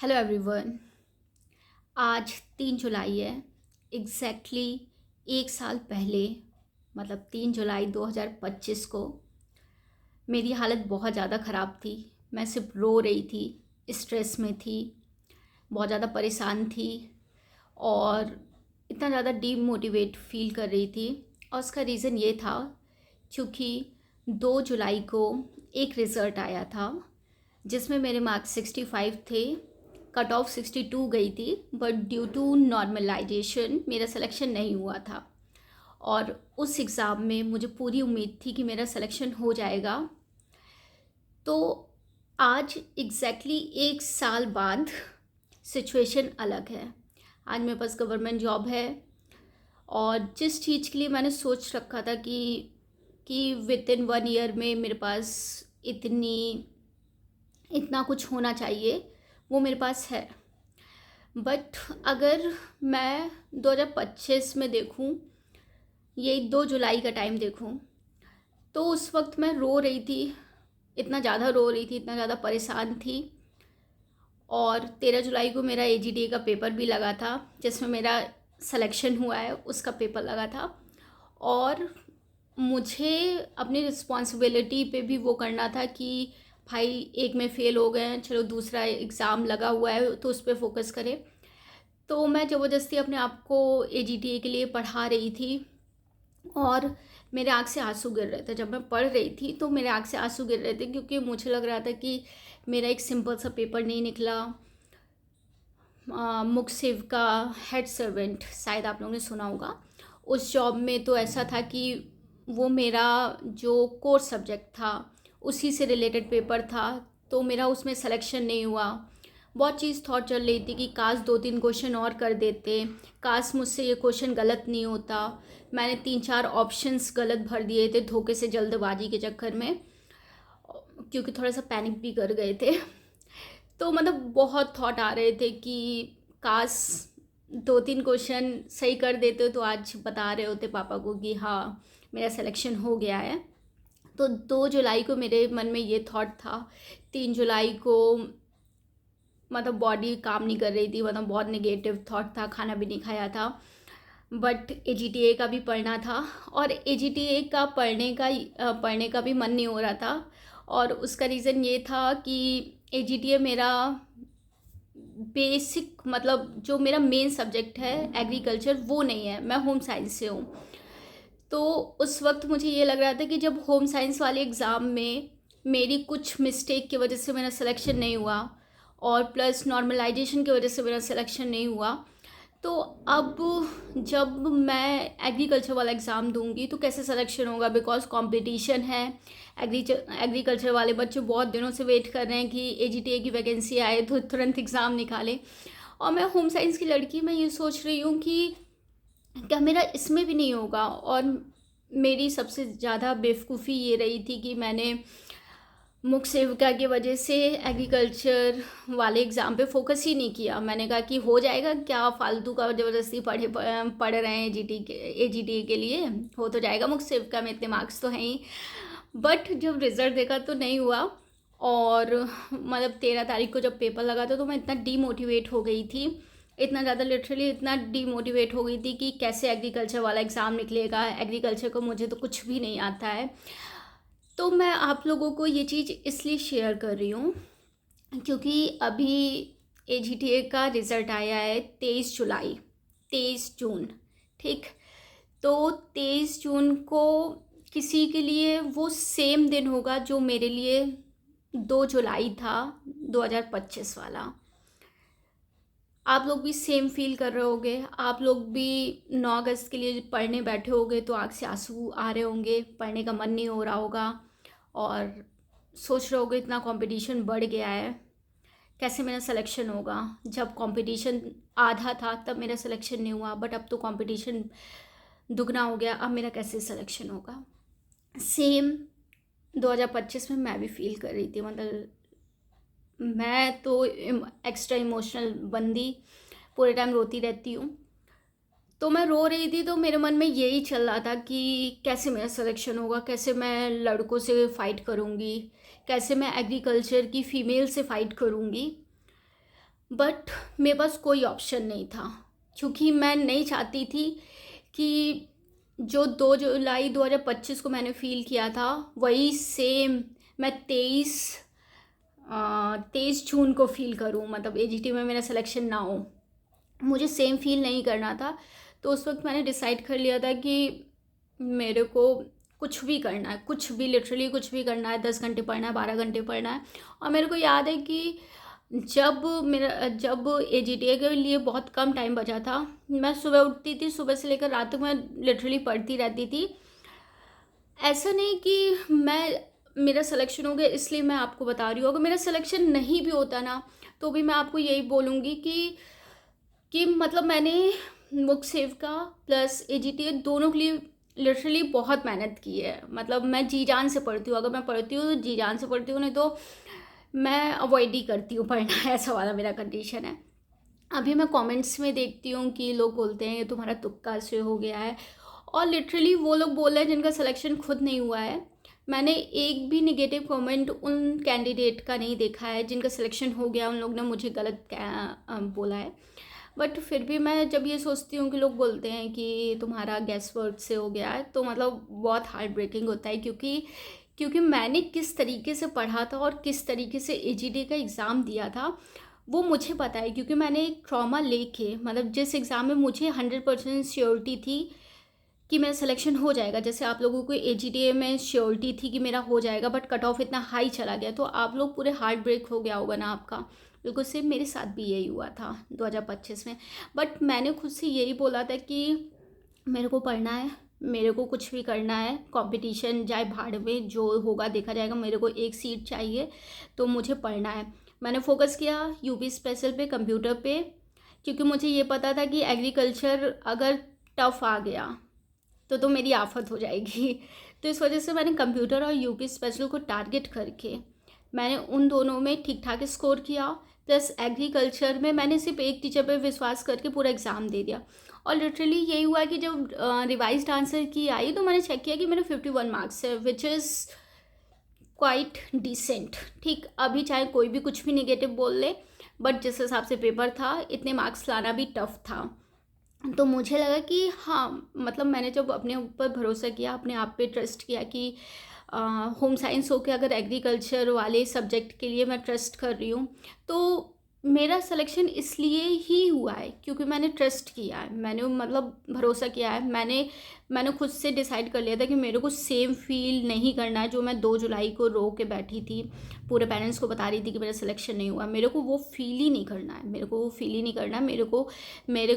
Hello everyone. आज 3 जुलाई है। Exactly एक साल पहले, मतलब 3 जुलाई 2025 को मेरी हालत बहुत ज़्यादा ख़राब थी। मैं सिर्फ रो रही थी, स्ट्रेस में थी, बहुत ज़्यादा परेशान थी और इतना ज़्यादा डीमोटिवेट फील कर रही थी। और उसका रीज़न ये था क्योंकि 2 जुलाई को एक रिज़ल्ट आया था जिसमें मेरे मार्क्स 65 थे। कट ऑफ 62 गई थी, बट ड्यू टू नॉर्मलाइजेशन मेरा सिलेक्शन नहीं हुआ था। और उस एग्ज़ाम में मुझे पूरी उम्मीद थी कि मेरा सिलेक्शन हो जाएगा। तो आज एग्जैक्टली एक साल बाद सिचुएशन अलग है। आज मेरे पास गवर्नमेंट जॉब है और जिस चीज़ के लिए मैंने सोच रखा था कि विद इन 1 ईयर में मेरे पास इतनी इतना कुछ होना चाहिए, वो मेरे पास है। बट अगर मैं 2025 में देखूं, ये 2 जुलाई का टाइम देखूं, तो उस वक्त मैं रो रही थी, इतना ज़्यादा रो रही थी, इतना ज़्यादा परेशान थी। और 13 जुलाई को मेरा एजीडीए का पेपर भी लगा था जिसमें मेरा सिलेक्शन हुआ है, उसका पेपर लगा था। और मुझे अपनी रिस्पॉन्सिबिलिटी पे भी वो करना था कि भाई एक में फ़ेल हो गए हैं, चलो दूसरा एग्ज़ाम लगा हुआ है तो उस पर फोकस करें। तो मैं ज़बरदस्ती अपने आप को एजीटीए के लिए पढ़ा रही थी और मेरे आँख से आंसू गिर रहे थे। जब मैं पढ़ रही थी तो मेरे आँख से आंसू गिर रहे थे क्योंकि मुझे लग रहा था कि मेरा एक सिंपल सा पेपर नहीं निकला। मुक्सिव का हेड सर्वेंट, शायद आप लोगों ने सुना होगा, उस जॉब में तो ऐसा था कि वो मेरा जो कोर सब्जेक्ट था उसी से रिलेटेड पेपर था, तो मेरा उसमें सिलेक्शन नहीं हुआ। बहुत चीज़ थॉट चल रही थी कि काश 2-3 क्वेश्चन और कर देते, काश मुझसे ये क्वेश्चन गलत नहीं होता। मैंने 3-4 ऑप्शंस गलत भर दिए थे धोखे से, जल्दबाजी के चक्कर में, क्योंकि थोड़ा सा पैनिक भी कर गए थे। तो मतलब बहुत थॉट आ रहे थे कि काश 2-3 क्वेश्चन सही कर देते तो आज बता रहे होते पापा को कि हाँ मेरा सिलेक्शन हो गया है। तो 2 जुलाई को मेरे मन में ये थॉट था। 3 जुलाई को मतलब बॉडी काम नहीं कर रही थी, मतलब बहुत नेगेटिव थॉट था, खाना भी नहीं खाया था। बट एजीटीए का भी पढ़ना था और एजीटीए का पढ़ने का भी मन नहीं हो रहा था। और उसका रीज़न ये था कि एजीटीए मेरा बेसिक, मतलब जो मेरा मेन सब्जेक्ट है एग्रीकल्चर, वो नहीं है। मैं होम साइंस से हूँ। तो उस वक्त मुझे ये लग रहा था कि जब होम साइंस वाले एग्ज़ाम में मेरी कुछ मिस्टेक की वजह से मेरा सिलेक्शन नहीं हुआ और प्लस नॉर्मलाइजेशन की वजह से मेरा सिलेक्शन नहीं हुआ, तो अब जब मैं एग्रीकल्चर वाला एग्ज़ाम दूंगी तो कैसे सिलेक्शन होगा, बिकॉज कंपटीशन है। एग्रीकल्चर वाले बच्चे बहुत दिनों से वेट कर रहे हैं कि एजीटीए की वैकेंसी आए तो तुरंत एग्ज़ाम निकालें। और मैं होम साइंस की लड़की, मैं ये सोच रही हूँ कि क्या मेरा इसमें भी नहीं होगा। और मेरी सबसे ज़्यादा बेवकूफ़ी ये रही थी कि मैंने मुख सेविका की वजह से एग्रीकल्चर वाले एग्ज़ाम पे फोकस ही नहीं किया। मैंने कहा कि हो जाएगा, क्या फालतू का ज़बरदस्ती पढ़ रहे हैं एजीटी के लिए, हो तो जाएगा, मुख सेविका में इतने मार्क्स तो हैं ही। बट जब रिज़ल्ट देखा तो नहीं हुआ। और मतलब 13 तारीख को जब पेपर लगा था तो मैं इतना डीमोटिवेट हो गई थी, इतना ज़्यादा, लिटरली इतना डीमोटिवेट हो गई थी कि कैसे एग्रीकल्चर वाला एग्ज़ाम निकलेगा, एग्रीकल्चर को मुझे तो कुछ भी नहीं आता है। तो मैं आप लोगों को ये चीज़ इसलिए शेयर कर रही हूँ क्योंकि अभी एजीटीए का रिज़ल्ट आया है 23 जुलाई, 23 जून, ठीक। तो 23 जून को किसी के लिए वो सेम दिन होगा जो मेरे लिए 2 जुलाई था 2025 वाला। आप लोग भी सेम फील कर रहे होंगे, आप लोग भी 9 अगस्त के लिए पढ़ने बैठे होंगे तो आँख से आंसू आ रहे होंगे, पढ़ने का मन नहीं हो रहा होगा और सोच रहे होगे इतना कंपटीशन बढ़ गया है, कैसे मेरा सिलेक्शन होगा। जब कंपटीशन आधा था तब मेरा सिलेक्शन नहीं हुआ, बट अब तो कंपटीशन दुगना हो गया, अब मेरा कैसे सिलेक्शन होगा। सेम 2025 में मैं भी फील कर रही थी। मतलब मैं तो एक्स्ट्रा इमोशनल बंदी, पूरे टाइम रोती रहती हूँ। तो मैं रो रही थी तो मेरे मन में यही चल रहा था कि कैसे मेरा सिलेक्शन होगा, कैसे मैं लड़कों से फ़ाइट करूँगी, कैसे मैं एग्रीकल्चर की फ़ीमेल से फ़ाइट करूँगी। बट मेरे पास कोई ऑप्शन नहीं था, क्योंकि मैं नहीं चाहती थी कि जो 2 जुलाई 2025 को मैंने फ़ील किया था वही सेम मैं 23 जून को फ़ील करूँ, मतलब एजीटी में मेरा सिलेक्शन ना हो। मुझे सेम फ़ील नहीं करना था। तो उस वक्त मैंने डिसाइड कर लिया था कि मेरे को कुछ भी करना है, कुछ भी, लिटरली कुछ भी करना है। 10 घंटे पढ़ना है, 12 घंटे पढ़ना है। और मेरे को याद है कि जब एजीटीए के लिए बहुत कम टाइम बचा था, मैं सुबह उठती थी, सुबह से लेकर रात तक मैं लिटरली पढ़ती रहती थी। ऐसा नहीं कि मेरा सिलेक्शन हो गया इसलिए मैं आपको बता रही हूँ। अगर मेरा सिलेक्शन नहीं भी होता ना, तो भी मैं आपको यही बोलूँगी कि मतलब मैंने बुक सेव का प्लस एजीटीए दोनों के लिए लिटरली बहुत मेहनत की है। मतलब मैं जी जान से पढ़ती हूँ, अगर मैं पढ़ती हूँ तो जी जान से पढ़ती हूँ, नहीं तो मैं अवॉइड ही करती हूँ पढ़ना। ऐसा वाला मेरा कंडीशन है। अभी मैं कमेंट्स में देखती हूँ कि लोग बोलते हैं ये तुम्हारा तुक्का से हो गया है, और लिटरली वो लोग बोल रहे हैं जिनका सिलेक्शन खुद नहीं हुआ है। मैंने एक भी निगेटिव कमेंट उन कैंडिडेट का नहीं देखा है जिनका सिलेक्शन हो गया, उन लोग ने मुझे गलत बोला है। बट फिर भी मैं जब ये सोचती हूँ कि लोग बोलते हैं कि तुम्हारा गैस वर्क से हो गया है, तो मतलब बहुत हार्ट ब्रेकिंग होता है, क्योंकि मैंने किस तरीके से पढ़ा था और किस तरीके से एजीडी का एग्ज़ाम दिया था वो मुझे पता है। क्योंकि मैंने एक ट्रॉमा लेके, मतलब जिस एग्ज़ाम में मुझे 100% श्योरिटी थी कि मेरा सिलेक्शन हो जाएगा, जैसे आप लोगों को एजीडीए में श्योरिटी थी कि मेरा हो जाएगा, बट कट ऑफ इतना हाई चला गया, तो आप लोग पूरे हार्ट ब्रेक हो गया होगा ना आपका। बिल्कुल सेम मेरे साथ भी यही हुआ था 2025 में। बट मैंने खुद से यही बोला था कि मेरे को पढ़ना है, मेरे को कुछ भी करना है, कंपटीशन जाए भाड़ में, जो होगा देखा जाएगा, मेरे को एक सीट चाहिए, तो मुझे पढ़ना है। मैंने फोकस किया यूपी स्पेशल पे, कंप्यूटर पे, क्योंकि मुझे ये पता था कि एग्रीकल्चर अगर टफ आ गया तो मेरी आफत हो जाएगी। तो इस वजह से मैंने कंप्यूटर और यूपी स्पेशल को टारगेट करके मैंने उन दोनों में ठीक ठाक स्कोर किया। प्लस एग्रीकल्चर में मैंने सिर्फ एक टीचर पर विश्वास करके पूरा एग्ज़ाम दे दिया। और लिटरली यही हुआ कि जब रिवाइज्ड आंसर की आई तो मैंने चेक किया कि मेरे 51 मार्क्स है, विच इज़ क्वाइट डिसेंट। ठीक, अभी चाहे कोई भी कुछ भी निगेटिव बोल ले, बट जिस हिसाब से पेपर था इतने मार्क्स लाना भी टफ था। तो मुझे लगा कि हाँ, मतलब मैंने जब अपने ऊपर भरोसा किया, अपने आप पे ट्रस्ट किया कि होम साइंस हो के अगर एग्रीकल्चर वाले सब्जेक्ट के लिए मैं ट्रस्ट कर रही हूँ, तो मेरा सिलेक्शन इसलिए ही हुआ है क्योंकि मैंने ट्रस्ट किया है, मैंने मतलब भरोसा किया है। मैंने खुद से डिसाइड कर लिया था कि मेरे को सेम फील नहीं करना है जो मैं 2 जुलाई को रो के बैठी थी, पूरे पेरेंट्स को बता रही थी कि मेरा सिलेक्शन नहीं हुआ। मेरे को वो फील ही नहीं करना है, मेरे को वो फील ही नहीं करना है। मेरे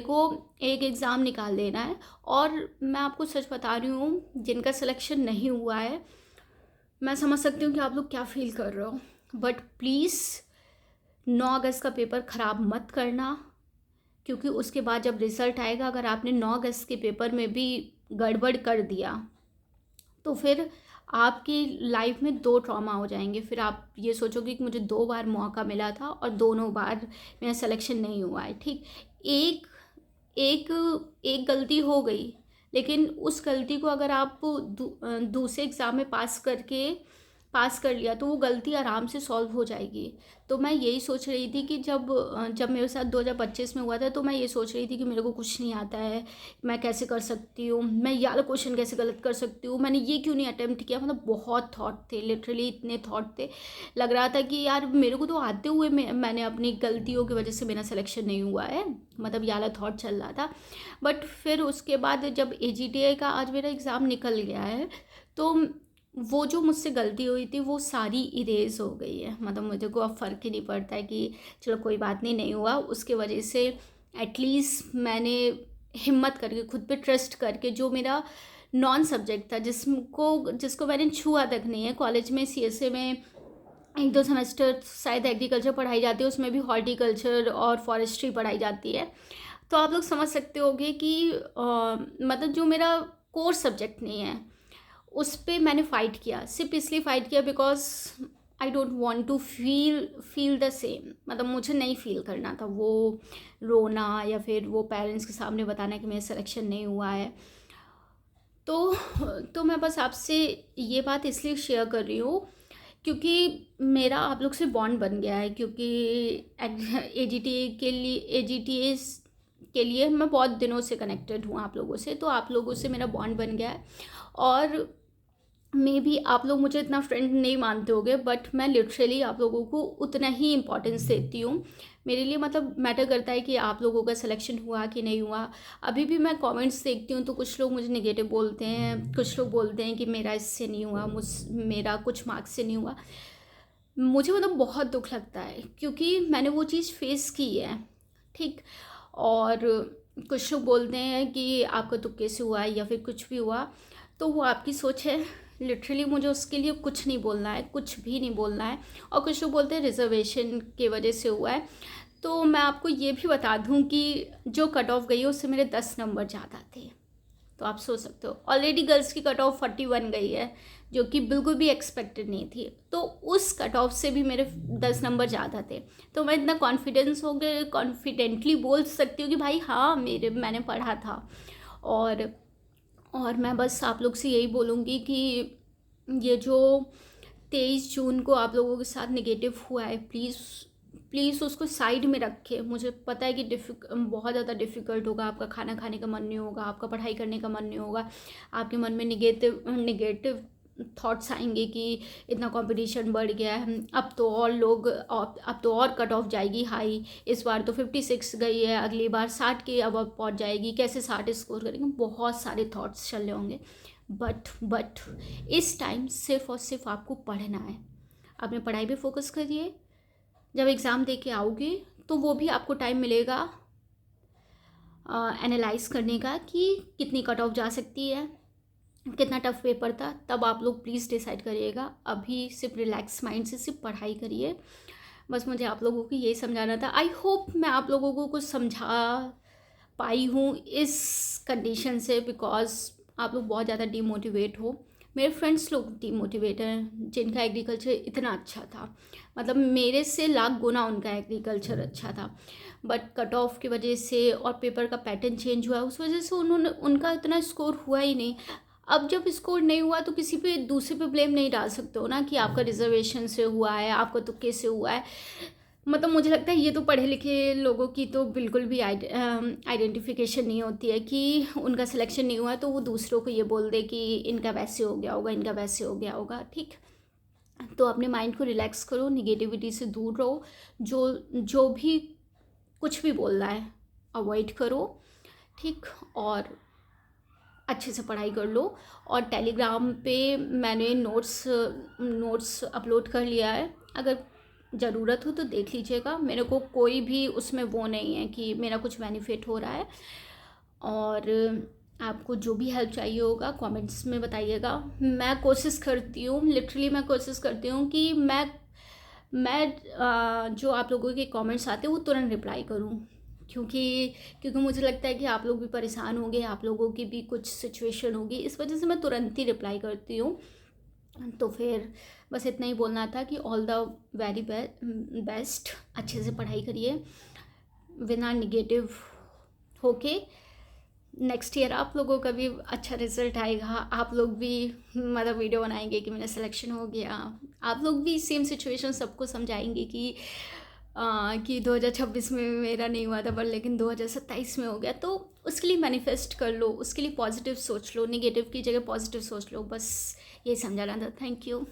को एक एग्ज़ाम निकाल देना है। और मैं आपको सच बता रही हूँ, जिनका सिलेक्शन नहीं हुआ है, मैं समझ सकती हूँ कि आप लोग क्या फील कर रहे हो, बट प्लीज़ 9 अगस्त का पेपर ख़राब मत करना, क्योंकि उसके बाद जब रिज़ल्ट आएगा, अगर आपने 9 अगस्त के पेपर में भी गड़बड़ कर दिया तो फिर आपकी लाइफ में 2 ट्रॉमा हो जाएंगे। फिर आप ये सोचोगे कि मुझे 2 बार मौका मिला था और दोनों बार मेरा सिलेक्शन नहीं हुआ है। ठीक, एक एक एक गलती हो गई, लेकिन उस गलती को अगर आप दूसरे एग्ज़ाम में पास कर लिया तो वो गलती आराम से सॉल्व हो जाएगी। तो मैं यही सोच रही थी कि जब मेरे साथ 2025 में हुआ था, तो मैं ये सोच रही थी कि मेरे को कुछ नहीं आता है, मैं कैसे कर सकती हूँ, मैं ये वाला क्वेश्चन कैसे गलत कर सकती हूँ, मैंने ये क्यों नहीं अटेम्प्ट किया। मतलब बहुत थॉट थे, लिटरली इतने थॉट थे। लग रहा था कि यार मेरे को तो आते हुए मैंने अपनी गलतियों की वजह से मेरा सिलेक्शन नहीं हुआ है, मतलब ये वाला थॉट चल रहा था। बट फिर उसके बाद जब एजीटीए का आज मेरा एग्ज़ाम निकल गया है, तो वो जो मुझसे गलती हुई थी वो सारी इरेज हो गई है। मतलब मुझे को अब फ़र्क ही नहीं पड़ता है कि चलो कोई बात नहीं, नहीं हुआ। उसके वजह से एटलीस्ट मैंने हिम्मत करके, खुद पे ट्रस्ट करके, जो मेरा नॉन सब्जेक्ट था, जिसको मैंने छुआ तक नहीं है, कॉलेज में सीएसए में 1-2 सेमेस्टर शायद एग्रीकल्चर पढ़ाई जाती है, उसमें भी हॉर्टिकल्चर और फॉरेस्ट्री पढ़ाई जाती है। तो आप लोग समझ सकते होंगे कि मतलब जो मेरा कोर सब्जेक्ट नहीं है उस पे मैंने फ़ाइट किया, सिर्फ इसलिए फ़ाइट किया because I don't want to feel the same. मतलब मुझे नहीं फील करना था वो रोना, या फिर वो पेरेंट्स के सामने बताना कि मेरा सिलेक्शन नहीं हुआ है। तो मैं बस आपसे ये बात इसलिए शेयर कर रही हूँ क्योंकि मेरा आप लोग से बॉन्ड बन गया है, क्योंकि एजीटीए के लिए मैं बहुत दिनों से कनेक्टेड हूँ आप लोगों से, तो आप लोगों से मेरा बॉन्ड बन गया है। और मे बी आप लोग मुझे इतना फ्रेंड नहीं मानते होगे, बट मैं लिटरली आप लोगों को उतना ही इम्पोर्टेंस देती हूँ। मेरे लिए मतलब मैटर करता है कि आप लोगों का सिलेक्शन हुआ कि नहीं हुआ। अभी भी मैं कमेंट्स देखती हूँ तो कुछ लोग मुझे नेगेटिव बोलते हैं, कुछ लोग बोलते हैं कि मेरा इससे नहीं हुआ, मेरा कुछ मार्क्स से नहीं हुआ। मुझे मतलब बहुत दुख लगता है, क्योंकि मैंने वो चीज़ फेस की है, ठीक। और कुछ लोग बोलते हैं कि आपका तुक्के से हुआ है या फिर कुछ भी हुआ, तो वो आपकी सोच है। लिटरली मुझे उसके लिए कुछ नहीं बोलना है, कुछ भी नहीं बोलना है। और कुछ लोग बोलते हैं रिजर्वेशन की वजह से हुआ है, तो मैं आपको ये भी बता दूं कि जो कट ऑफ गई है उससे मेरे 10 नंबर ज़्यादा थे। तो आप सोच सकते हो, ऑलरेडी गर्ल्स की कट ऑफ 41 गई है, जो कि बिल्कुल भी एक्सपेक्टेड नहीं थी। तो उस कट ऑफ से भी मेरे 10 नंबर ज़्यादा थे। तो मैं इतना कॉन्फिडेंटली बोल सकती हूँ कि भाई हाँ, मैंने पढ़ा था। और मैं बस आप लोग से यही बोलूँगी कि ये जो 23 जून को आप लोगों के साथ नेगेटिव हुआ है, प्लीज़ प्लीज़ उसको साइड में रखें। मुझे पता है कि बहुत ज़्यादा डिफ़िकल्ट होगा, आपका खाना खाने का मन नहीं होगा, आपका पढ़ाई करने का मन नहीं होगा, आपके मन में नेगेटिव थॉट्स आएंगे कि इतना कंपटीशन बढ़ गया है, अब तो और कट ऑफ जाएगी हाई। इस बार तो 56 गई है, अगली बार 60 के अब पहुंच जाएगी, कैसे 60 स्कोर करेंगे, बहुत सारे थॉट्स चल रहे होंगे। बट इस टाइम सिर्फ और सिर्फ आपको पढ़ना है। अपने पढ़ाई पे फोकस करिए। जब एग्ज़ाम दे के आओगे तो वो भी आपको टाइम मिलेगा एनालाइज करने का कि कितनी कट ऑफ जा सकती है, कितना टफ पेपर था। तब आप लोग प्लीज़ डिसाइड करिएगा। अभी सिर्फ रिलैक्स माइंड से सिर्फ पढ़ाई करिए। बस मुझे आप लोगों को यही समझाना था। आई होप मैं आप लोगों को कुछ समझा पाई हूँ इस कंडीशन से, बिकॉज आप लोग बहुत ज़्यादा डीमोटिवेट हो। मेरे फ्रेंड्स लोग डीमोटिवेट हैं जिनका एग्रीकल्चर इतना अच्छा था, मतलब मेरे से लाख गुना उनका एग्रीकल्चर अच्छा था। बट कट ऑफ की वजह से और पेपर का पैटर्न चेंज हुआ, उस वजह से उनका इतना स्कोर हुआ ही नहीं। अब जब स्कोर नहीं हुआ तो किसी पे दूसरे पे ब्लेम नहीं डाल सकते हो ना, कि आपका रिजर्वेशन से हुआ है, आपका तुक्के से हुआ है। मतलब मुझे लगता है ये तो पढ़े लिखे लोगों की तो बिल्कुल भी आइडेंटिफिकेशन नहीं होती है कि उनका सिलेक्शन नहीं हुआ तो वो दूसरों को ये बोल दे कि इनका वैसे हो गया होगा, इनका वैसे हो गया होगा, ठीक। तो अपने माइंड को रिलैक्स करो, निगेटिविटी से दूर रहो। जो भी कुछ भी बोल रहा है अवॉइड करो, ठीक। और अच्छे से पढ़ाई कर लो। और टेलीग्राम पे मैंने नोट्स अपलोड कर लिया है, अगर ज़रूरत हो तो देख लीजिएगा। मेरे को कोई भी उसमें वो नहीं है कि मेरा कुछ बेनिफिट हो रहा है। और आपको जो भी हेल्प चाहिए होगा कमेंट्स में बताइएगा। मैं कोशिश करती हूँ, लिटरली मैं कोशिश करती हूँ कि मैं जो आप लोगों के कमेंट्स आते हैं वो तुरंत रिप्लाई करूँ, क्योंकि मुझे लगता है कि आप लोग भी परेशान होंगे, आप लोगों की भी कुछ सिचुएशन होगी, इस वजह से मैं तुरंत ही रिप्लाई करती हूँ। तो फिर बस इतना ही बोलना था कि ऑल द वेरी बेस्ट। अच्छे से पढ़ाई करिए बिना निगेटिव होके। नेक्स्ट ईयर आप लोगों का भी अच्छा रिजल्ट आएगा, आप लोग भी मतलब वीडियो बनाएंगे कि मेरा सिलेक्शन हो गया। आप लोग भी सेम सिचुएशन सबको समझाएंगे कि 2026 में मेरा नहीं हुआ था पर लेकिन 2027 में हो गया। तो उसके लिए मैनिफेस्ट कर लो, उसके लिए पॉजिटिव सोच लो, निगेटिव की जगह पॉजिटिव सोच लो। बस यही समझाना था। Thank you.